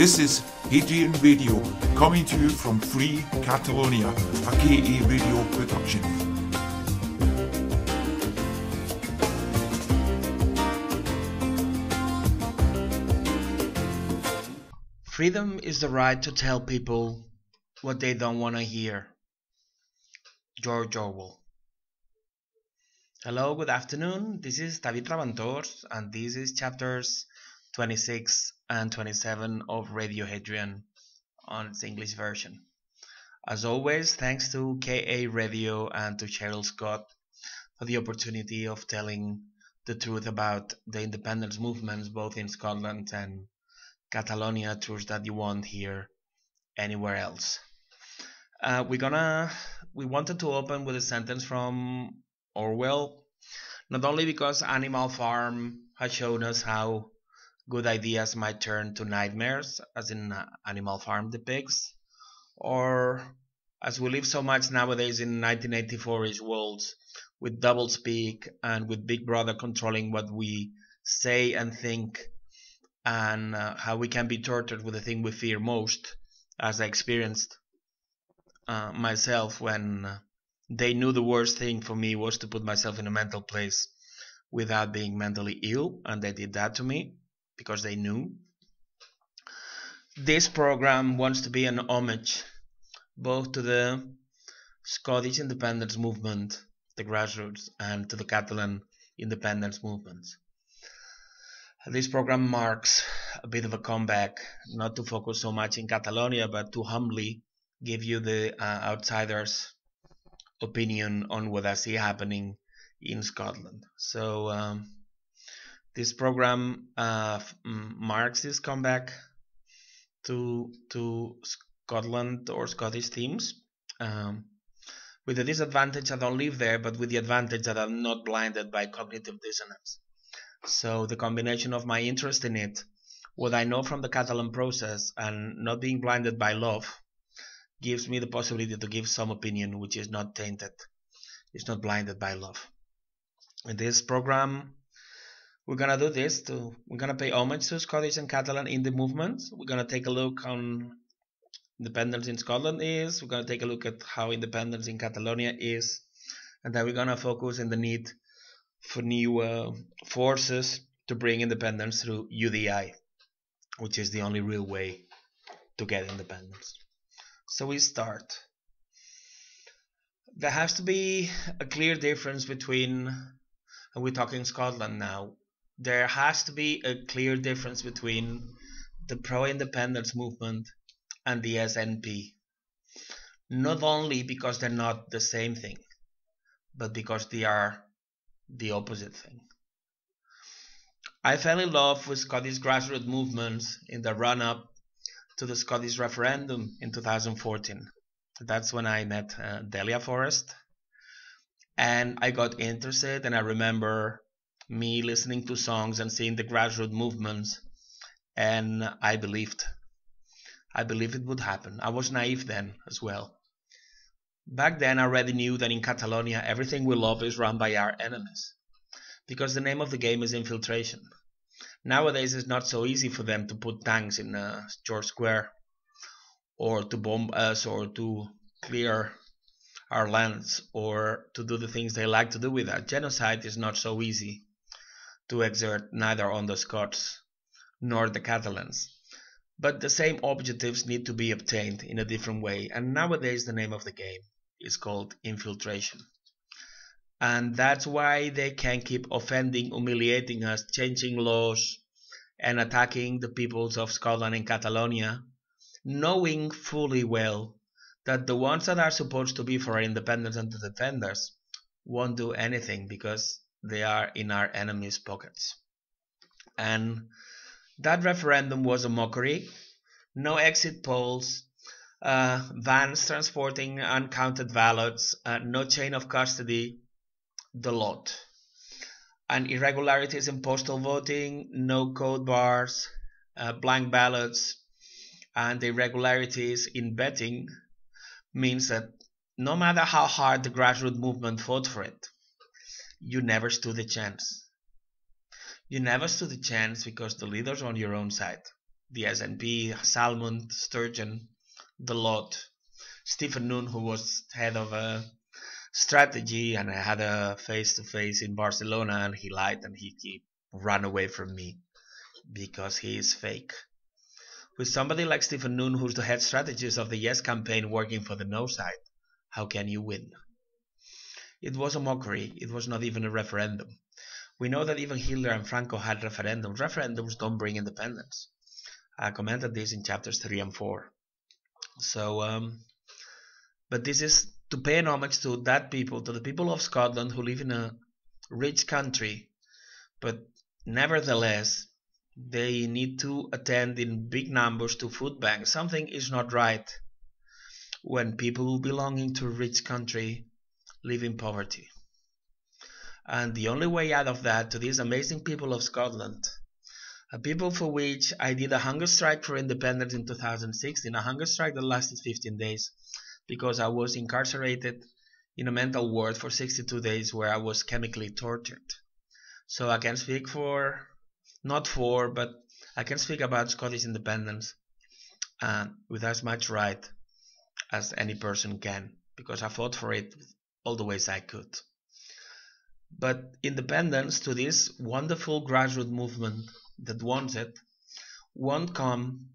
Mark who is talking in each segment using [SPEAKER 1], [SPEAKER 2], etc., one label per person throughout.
[SPEAKER 1] This is Hadrian Radio, coming to you from Free Catalonia, a KA radio production.
[SPEAKER 2] Freedom is the right to tell people what they don't want to hear. George Orwell. Hello, good afternoon. This is David Ravantors, and this is chapters 26 and 27 of Radio Hadrian on its English version. As always, thanks to KA Radio and to Cheryl Scott for the opportunity of telling the truth about the independence movements both in Scotland and Catalonia, truths that you won't hear anywhere else. We wanted to open with a sentence from Orwell, not only because Animal Farm has shown us how good ideas might turn to nightmares, as in Animal Farm the pigs, or as we live so much nowadays in 1984-ish worlds with doublespeak and with Big Brother controlling what we say and think, and how we can be tortured with the thing we fear most, as I experienced myself when they knew the worst thing for me was to put myself in a mental place without being mentally ill, and they did that to me because they knew. This program wants to be an homage both to the Scottish independence movement, the grassroots, and to the Catalan independence movement. This program marks a bit of a comeback, not to focus so much in Catalonia, but to humbly give you the outsider's opinion on what I see happening in Scotland. So this program marks this comeback to Scotland or Scottish themes, with the disadvantage I don't live there, but with the advantage that I'm not blinded by cognitive dissonance. So the combination of my interest in it, what I know from the Catalan process, and not being blinded by love, gives me the possibility to give some opinion which is not tainted, it's not blinded by love. In this program, we're gonna do this we're gonna pay homage to Scottish and Catalan in the movements. We're gonna take a look on independence in Scotland is, we're gonna take a look at how independence in Catalonia is, and then we're gonna focus on the need for new forces to bring independence through UDI, which is the only real way to get independence. So we start. There has to be a clear difference between, and we're talking Scotland now, there has to be a clear difference between the pro-independence movement and the SNP. Not only because they're not the same thing, but because they are the opposite thing. I fell in love with Scottish grassroots movements in the run-up to the Scottish referendum in 2014. That's when I met Delia Forrest, and I got interested, and I remember me listening to songs and seeing the grassroots movements, and I believed it would happen. I was naive then as well. Back then I already knew that in Catalonia everything we love is run by our enemies, because the name of the game is infiltration. Nowadays it's not so easy for them to put tanks in George Square, or to bomb us, or to clear our lands, or to do the things they like to do with that. Genocide is not so easy to exert, neither on the Scots nor the Catalans. But the same objectives need to be obtained in a different way, and nowadays the name of the game is called infiltration. And that's why they can keep offending, humiliating us, changing laws, and attacking the peoples of Scotland and Catalonia, knowing fully well that the ones that are supposed to be for our independence and to defend us won't do anything because they are in our enemies' pockets. And that referendum was a mockery. No exit polls, vans transporting uncounted ballots, no chain of custody, the lot. And irregularities in postal voting, no code bars, blank ballots, and irregularities in betting means that no matter how hard the grassroots movement fought for it, you never stood a chance. You never stood a chance because the leaders are on your own side. the SNP, Salmond, Sturgeon, the lot, Stephen Noon, who was head of strategy, and I had a face-to-face in Barcelona, and he lied and he ran away from me because he is fake. With somebody like Stephen Noon, who's the head strategist of the Yes campaign working for the no side, how can you win? It was a mockery. It was not even a referendum. We know that even Hitler and Franco had referendums. Referendums don't bring independence. I commented this in chapters 3 and 4. So, but this is to pay an homage to that people, to the people of Scotland who live in a rich country, but nevertheless, they need to attend in big numbers to food banks. Something is not right when people belonging to a rich country live in poverty. And the only way out of that, to these amazing people of Scotland, a people for which I did a hunger strike for independence in 2016, a hunger strike that lasted 15 days, because I was incarcerated in a mental ward for 62 days where I was chemically tortured. So I can speak but I can speak about Scottish independence with as much right as any person can, because I fought for it all the ways I could. But independence, to this wonderful grassroots movement that wants it, won't come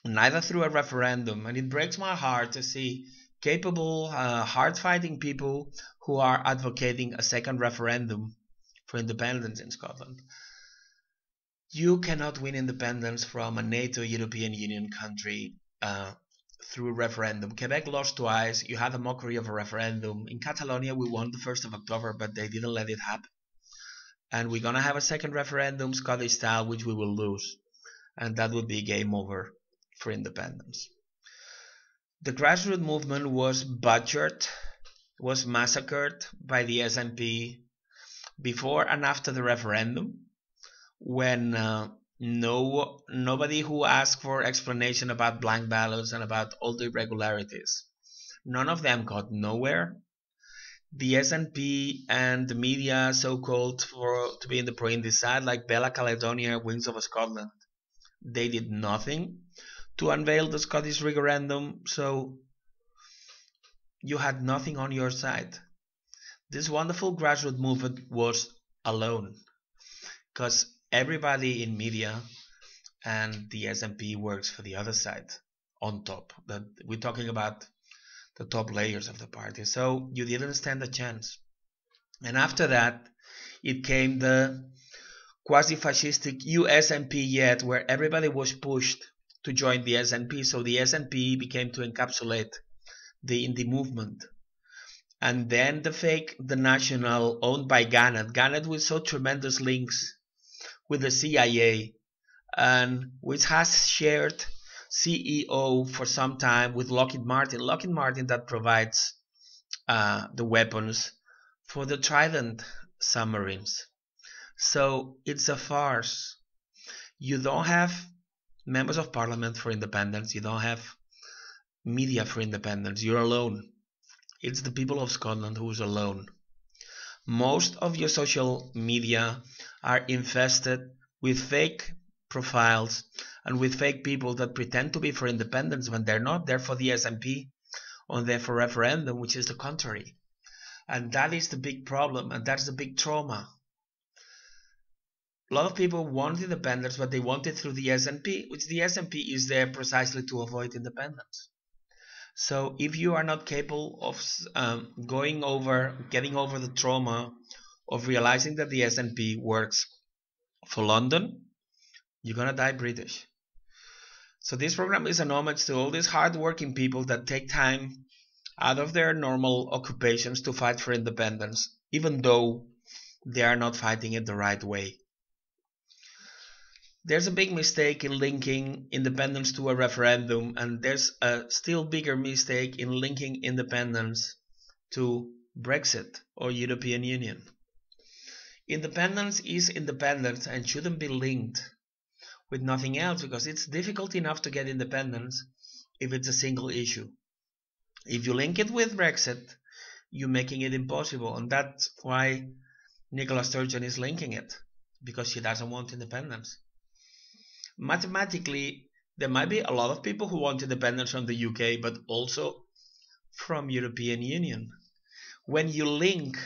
[SPEAKER 2] neither through a referendum, and it breaks my heart to see capable, hard-fighting people who are advocating a second referendum for independence in Scotland. You cannot win independence from a NATO European Union country through a referendum. Quebec lost twice. You had a mockery of a referendum. In Catalonia, we won the 1st of October, but they didn't let it happen. And we're going to have a second referendum, Scottish style, which we will lose. And that would be game over for independence. The grassroots movement was butchered, was massacred by the SNP before and after the referendum, when nobody who asked for explanation about blank ballots and about all the irregularities, none of them got nowhere. The SNP and the media, so-called to be in the pro-Indy side, like Bella Caledonia, Wings of Scotland, they did nothing to unveil the Scottish referendum, so you had nothing on your side. This wonderful grassroots movement was alone, because everybody in media and the SNP works for the other side on top. We're talking about the top layers of the party. So you didn't stand a chance. And after that, it came the quasi-fascistic USNP yet, where everybody was pushed to join the SNP. So the SNP became to encapsulate the indie movement. And then the national, owned by Gannett with so tremendous links with the CIA, and which has shared CEO for some time with Lockheed Martin that provides the weapons for the Trident submarines. So it's a farce. You don't have members of parliament for independence, you don't have media for independence, you're alone. It's the people of Scotland who's alone. Most of your social media are infested with fake profiles and with fake people that pretend to be for independence when they're not. They're for the SNP or they're for referendum, which is the contrary. And that is the big problem, and that's the big trauma. A lot of people want independence, but they want it through the SNP, which the SNP is there precisely to avoid independence. So if you are not capable of getting over the trauma of realizing that the SNP works for London, you're gonna die British. So this program is an homage to all these hard-working people that take time out of their normal occupations to fight for independence, even though they are not fighting it the right way. There's a big mistake in linking independence to a referendum, and there's a still bigger mistake in linking independence to Brexit or European Union. Independence is independence and shouldn't be linked with nothing else, because it's difficult enough to get independence if it's a single issue. If you link it with Brexit, you're making it impossible, and that's why Nicola Sturgeon is linking it, because she doesn't want independence. Mathematically, there might be a lot of people who want independence from the UK, but also from European Union. When you link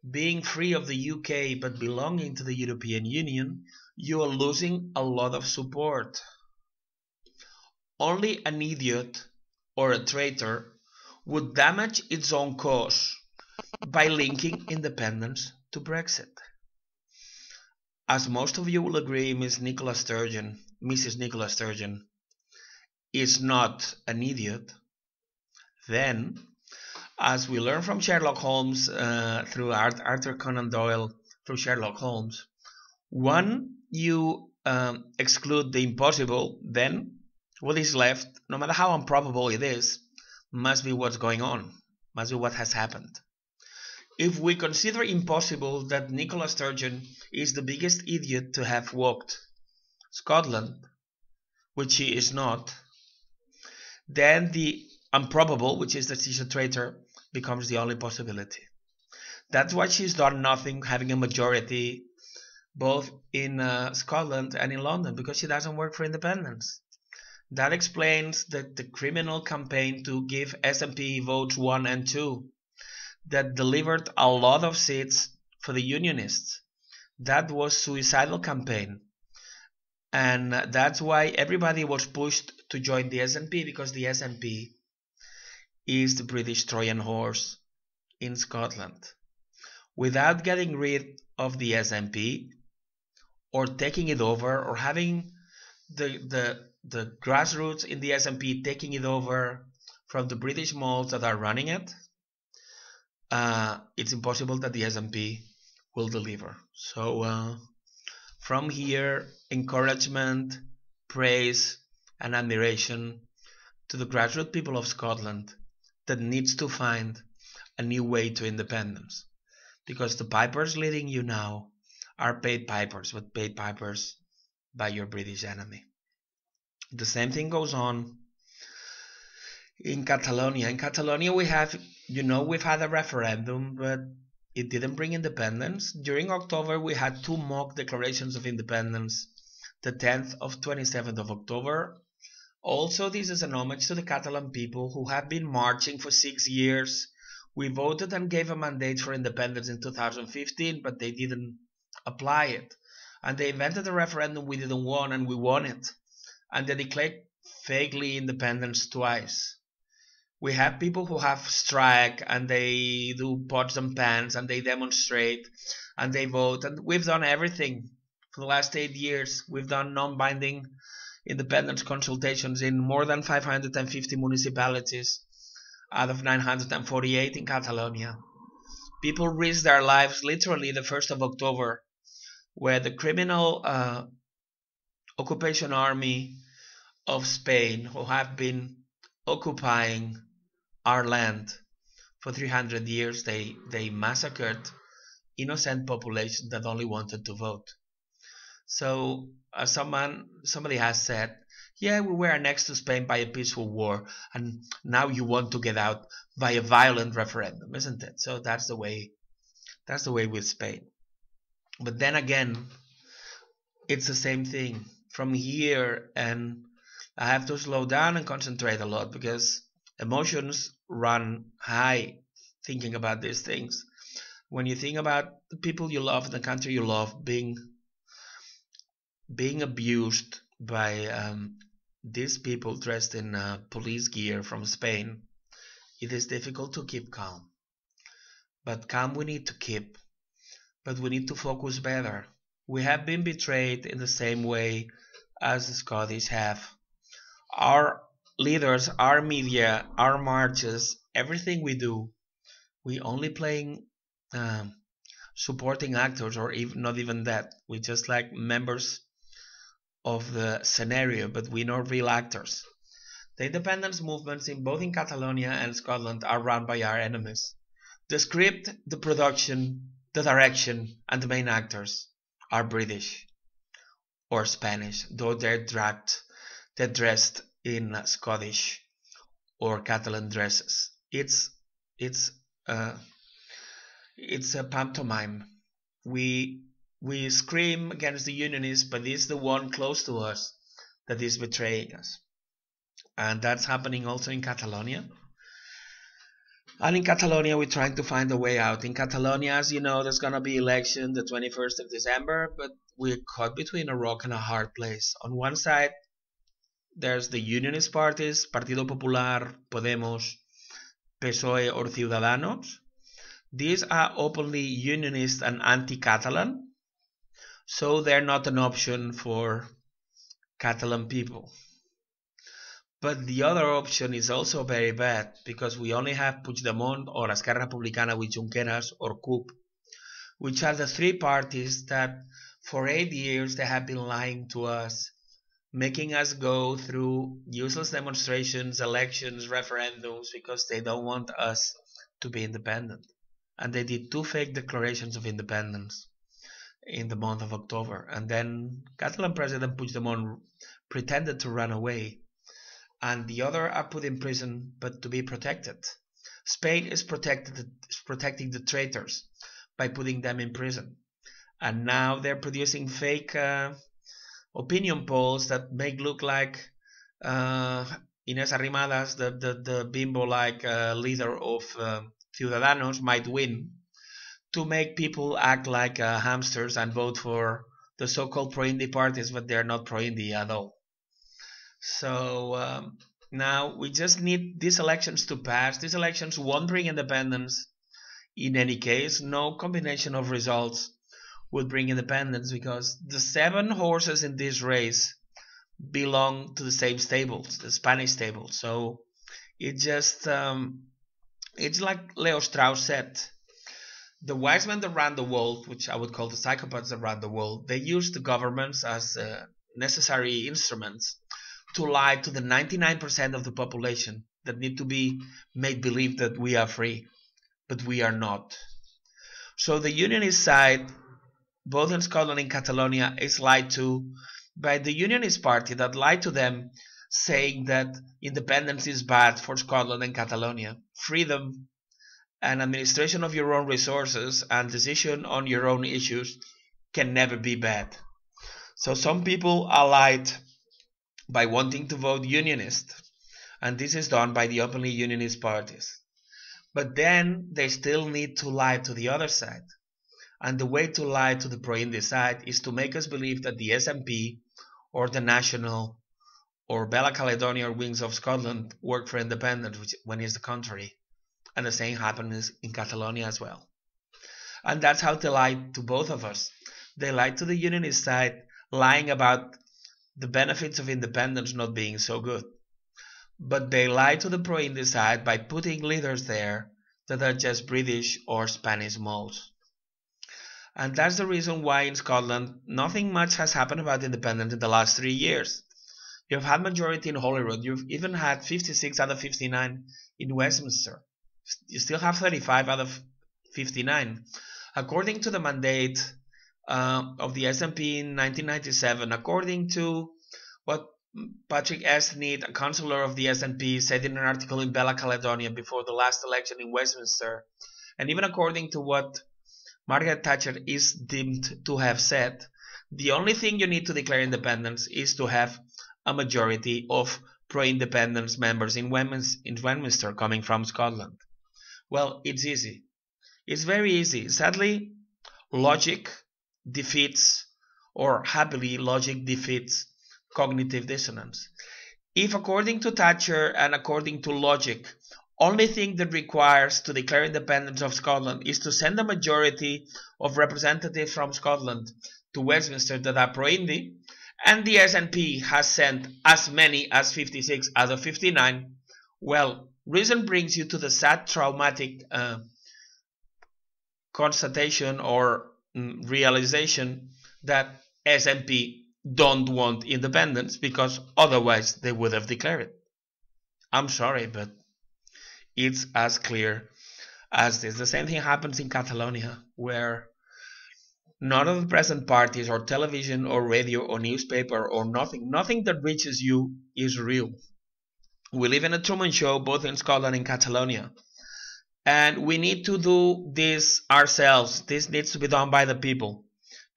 [SPEAKER 2] being free of the UK but belonging to the European Union, you are losing a lot of support. Only an idiot or a traitor would damage its own cause by linking independence to Brexit. As most of you will agree, Mrs. Nicola Sturgeon is not an idiot, then, as we learn from Sherlock Holmes through Arthur Conan Doyle through Sherlock Holmes, when you exclude the impossible, then what is left, no matter how improbable it is, must be what's going on, must be what has happened. If we consider impossible that Nicola Sturgeon is the biggest idiot to have walked Scotland, which she is not, then the improbable, which is that she's a traitor, becomes the only possibility. That's why she's done nothing, having a majority both in Scotland and in London, because she doesn't work for independence. That explains the criminal campaign to give SNP votes 1 and 2 that delivered a lot of seats for the Unionists. That was suicidal campaign. And that's why everybody was pushed to join the SNP, because the SNP is the British Trojan horse in Scotland. Without getting rid of the SNP or taking it over, or having the grassroots in the SNP taking it over from the British moles that are running it, it's impossible that the SNP will deliver. So from here, encouragement, praise, and admiration to the grassroots people of Scotland that needs to find a new way to independence. Because the pipers leading you now are paid pipers, but paid pipers by your British enemy. The same thing goes on in Catalonia. In Catalonia we've had a referendum, but it didn't bring independence. During October we had 2 mock declarations of independence, the 10th of 27th of October. Also, this is an homage to the Catalan people who have been marching for 6 years. We voted and gave a mandate for independence in 2015, but they didn't apply it. And they invented a referendum we didn't want, and we won it. And they declared fakely independence twice. We have people who have strike, and they do pots and pans, and they demonstrate, and they vote, and we've done everything for the last 8 years. We've done non-binding independence consultations in more than 550 municipalities out of 948 in Catalonia. People risked their lives literally the 1st of October, where the criminal occupation army of Spain, who have been occupying our land for 300 years, they massacred innocent population that only wanted to vote. So somebody has said, yeah, we were annexed to Spain by a peaceful war, and now you want to get out by a violent referendum, isn't it? So that's the way with Spain. But then again, it's the same thing from here, and I have to slow down and concentrate a lot because emotions run high thinking about these things. When you think about the people you love, the country you love being abused by these people dressed in police gear from Spain, it is difficult to keep calm. But calm we need to keep, but we need to focus better. We have been betrayed in the same way as the Scottish have. Our leaders, our media, our marches, everything we do, we only playing supporting actors, or even not even that. We just like members of the scenario, but we're not real actors. The independence movements in both in Catalonia and Scotland are run by our enemies. The script, the production, the direction, and the main actors are British or Spanish, though they're dressed in Scottish or Catalan dresses. It's a pantomime. We We scream against the unionists, but it's the one close to us that is betraying us. And that's happening also in Catalonia. And in Catalonia, we're trying to find a way out. In Catalonia, as you know, there's going to be election the 21st of December, but we're caught between a rock and a hard place. On one side, there's the unionist parties, Partido Popular, Podemos, PSOE, or Ciudadanos. These are openly unionist and anti-Catalan, so they're not an option for Catalan people. But the other option is also very bad, because we only have Puigdemont or Esquerra Republicana with Junqueras or CUP, which are the three parties that for 8 years they have been lying to us, making us go through useless demonstrations, elections, referendums, because they don't want us to be independent. And they did 2 fake declarations of independence in the month of October. And then Catalan President Puigdemont pretended to run away. And the other are put in prison, but to be protected. Spain is protecting the traitors by putting them in prison. And now they're producing fake opinion polls that make look like Inés Arrimadas, the bimbo-like leader of Ciudadanos, might win, to make people act like hamsters and vote for the so-called pro-Indy parties, but they're not pro-Indy at all. So now we just need these elections to pass. These elections won't bring independence in any case. No combination of results would bring independence, because the 7 horses in this race belong to the same stables, the Spanish stable. So it just it's like Leo Strauss said, the wise men that ran the world, which I would call the psychopaths that ran the world, they used the governments as necessary instruments to lie to the 99% of the population that need to be made believe that we are free, but we are not. So the unionist side, both in Scotland and Catalonia, is lied to by the unionist party that lied to them, saying that independence is bad for Scotland and Catalonia. Freedom and administration of your own resources and decision on your own issues can never be bad. So some people are lied by wanting to vote unionist, and this is done by the openly unionist parties. But then they still need to lie to the other side. And the way to lie to the pro-Indy side is to make us believe that the SNP or the National or Bella Caledonia or Wings of Scotland work for independence, which when it's the contrary. And the same happens in Catalonia as well. And that's how they lied to both of us. They lied to the unionist side, lying about the benefits of independence not being so good. But they lied to the pro-Indy side by putting leaders there that are just British or Spanish molds. And that's the reason why in Scotland nothing much has happened about independence in the last 3 years. You've had majority in Holyrood. You've even had 56 out of 59 in Westminster. You still have 35 out of 59. According to the mandate of the SNP in 1997, according to what Patrick Esneed, a councillor of the SNP, said in an article in Bella Caledonia before the last election in Westminster, and even according to what Margaret Thatcher is deemed to have said, the only thing you need to declare independence is to have a majority of pro-independence members in Westminster coming from Scotland. Well, it's easy. It's very easy. Sadly, logic defeats, or happily, logic defeats cognitive dissonance. If according to Thatcher and according to logic, only thing that requires to declare independence of Scotland is to send a majority of representatives from Scotland to Westminster that are pro-Indy, and the SNP has sent as many as 56 out of 59, well, reason brings you to the sad, traumatic constatation or realization that SNP don't want independence, because otherwise they would have declared it. I'm sorry, but it's as clear as this. The same thing happens in Catalonia, where none of the present parties or television or radio or newspaper or nothing that reaches you is real. We live in a Truman Show both in Scotland and Catalonia, and we need to do this ourselves. This needs to be done by the people,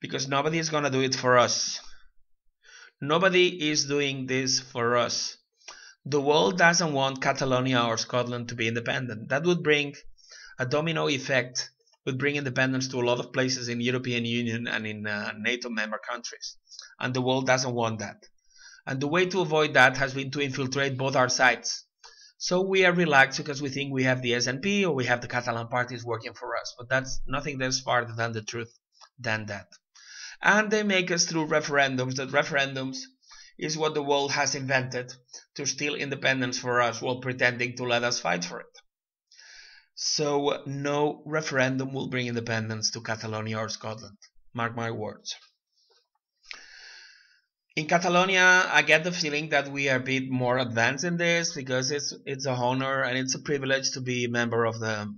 [SPEAKER 2] because nobody is going to do it for us. Nobody is doing this for us. The world doesn't want Catalonia or Scotland to be independent. That would bring a domino effect, would bring independence to a lot of places in the European Union and in NATO member countries. And the world doesn't want that. And the way to avoid that has been to infiltrate both our sides. So we are relaxed because we think we have the SNP or we have the Catalan parties working for us. But that's nothing that's farther than the truth than that. And they make us through referendums. That referendums is what the world has invented to steal independence for us while pretending to let us fight for it. So no referendum will bring independence to Catalonia or Scotland. Mark my words. In Catalonia, I get the feeling that we are a bit more advanced in this because it's an honor and it's a privilege to be a member of the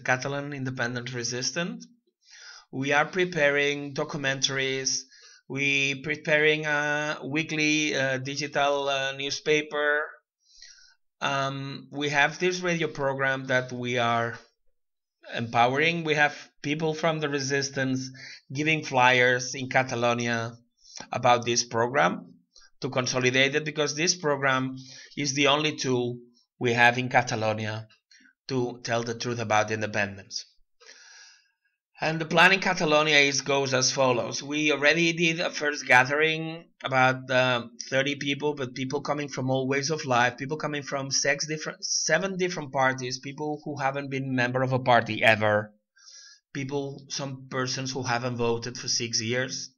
[SPEAKER 2] Catalan independent resistance. We are preparing documentaries. We preparing a weekly digital newspaper. We have this radio program that we are empowering. We have people from the resistance giving flyers in Catalonia about this program to consolidate it, because this program is the only tool we have in Catalonia to tell the truth about independence. And the plan in Catalonia goes as follows. We already did a first gathering, about 30 people, but people coming from all ways of life, people coming from 7 different parties, people who haven't been member of a party ever, some persons who haven't voted for 6 years.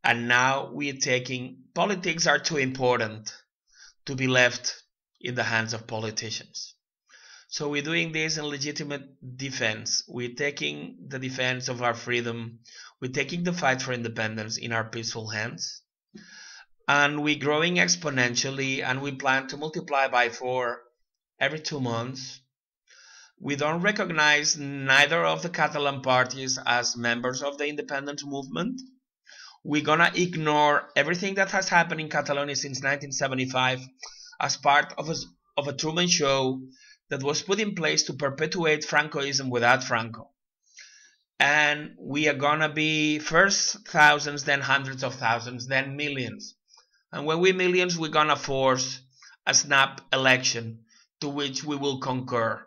[SPEAKER 2] And now we are taking, politics are too important to be left in the hands of politicians. So we're doing this in legitimate defense. We're taking the defense of our freedom. We're taking the fight for independence in our peaceful hands. And we're growing exponentially, and we plan to multiply by 4 every 2 months. We don't recognize neither of the Catalan parties as members of the independence movement. We're gonna ignore everything that has happened in Catalonia since 1975 as part of a Truman Show that was put in place to perpetuate Francoism without Franco. And we are gonna be first thousands, then hundreds of thousands, then millions. And when we're millions, we're gonna force a snap election to which we will concur.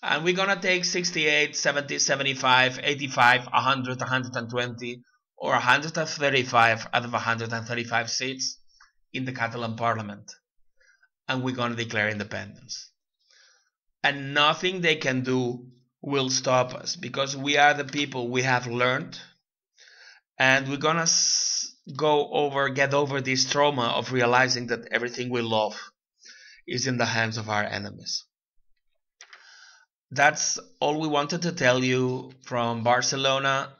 [SPEAKER 2] And we're gonna take 68, 70, 75, 85, 100, 120, or 135 out of 135 seats in the Catalan parliament. And we're gonna declare independence. And nothing they can do will stop us, because we are the people. We have learned, and we're gonna get over this trauma of realizing that everything we love is in the hands of our enemies. That's all we wanted to tell you from Barcelona,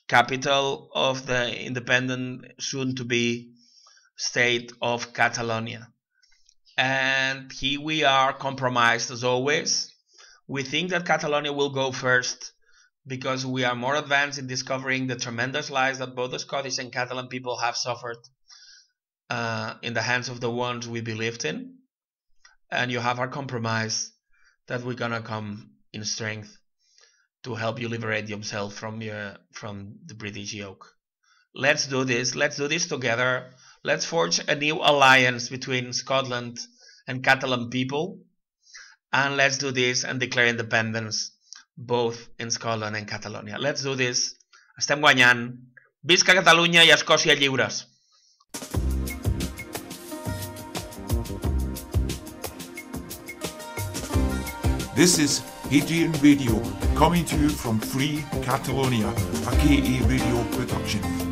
[SPEAKER 2] capital of the independent, soon-to-be state of Catalonia. And here we are, compromised as always. We think that Catalonia will go first because we are more advanced in discovering the tremendous lies that both the Scottish and Catalan people have suffered in the hands of the ones we believed in. And you have our compromise that we're gonna come in strength to help you liberate yourself from the British yoke. Let's do this. Let's do this together. Let's forge a new alliance between Scotland and Catalan people. And let's do this and declare independence both in Scotland and Catalonia. Let's do this. Estem guanyant. Visca Catalunya i Escòcia lliures.
[SPEAKER 1] This is Hadrian Radio, coming to you from Free Catalonia, a KA Radio production.